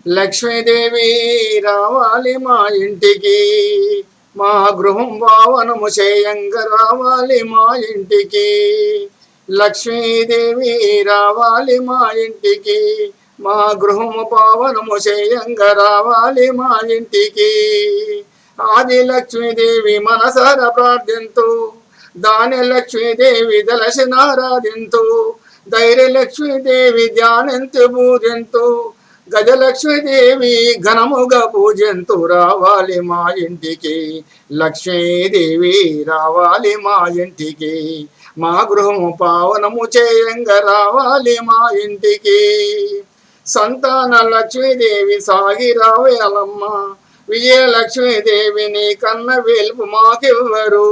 లక్ష్మీదేవి రావాలి మా ఇంటికి, మా గృహం పావనము చేయంగ రావాలి మా ఇంటికి. లక్ష్మీదేవి రావాలి మా ఇంటికి, మా గృహము పావనము చేయంగ రావాలి మా ఇంటికి. ఆది లక్ష్మీదేవి మనసార ప్రార్థింతు, దాని లక్ష్మీదేవి దలసినారాధింతు, ధైర్య లక్ష్మీదేవి ధ్యానంతు పూజింతు, గజలక్ష్మీదేవి ఘనముగా పూజంతు రావాలి మా ఇంటికి. లక్ష్మీదేవి రావాలి మా ఇంటికి, మా గృహము పావనము చేయంగా రావాలి మా ఇంటికి. సంతాన లక్ష్మీదేవి సాగి రావేలమ్మ, విజయలక్ష్మీదేవిని కన్న వేల్పు మాకెవ్వరు.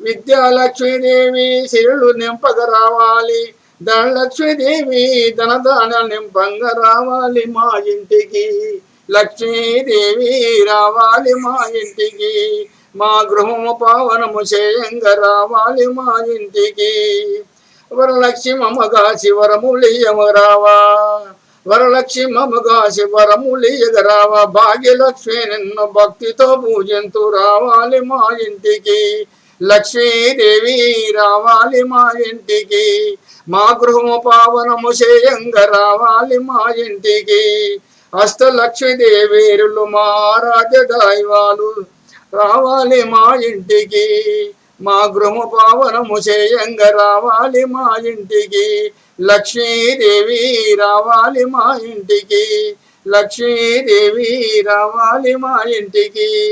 విద్యాలక్ష్మీదేవి సిరులు నింపక రావాలి, ధనలక్ష్మీదేవి ధనదాన నింపంగా రావాలి మా ఇంటికి. లక్ష్మీదేవి రావాలి మా ఇంటికి, మా గృహము పావనము చేయంగా రావాలి మా ఇంటికి. వరలక్ష్మి మమగా శివరములియము రావా, వరలక్ష్మి మమగా శివరములియగ రావా, భాగ్యలక్ష్మి నిన్ను భక్తితో పూజంతు రావాలి మా ఇంటికి. లక్ష్మీదేవి రావాలి మా ఇంటికి, మా గృహము పావనము చేయంగ రావాలి మా ఇంటికి. అష్టలక్ష్మీదేవేరులు మా ఆరాధ్య దైవాలు రావాలి మా ఇంటికి, మా గృహము పావనము చేయంగ రావాలి మా ఇంటికి. లక్ష్మీదేవి రావాలి మా ఇంటికి, లక్ష్మీదేవి రావాలి మా ఇంటికి.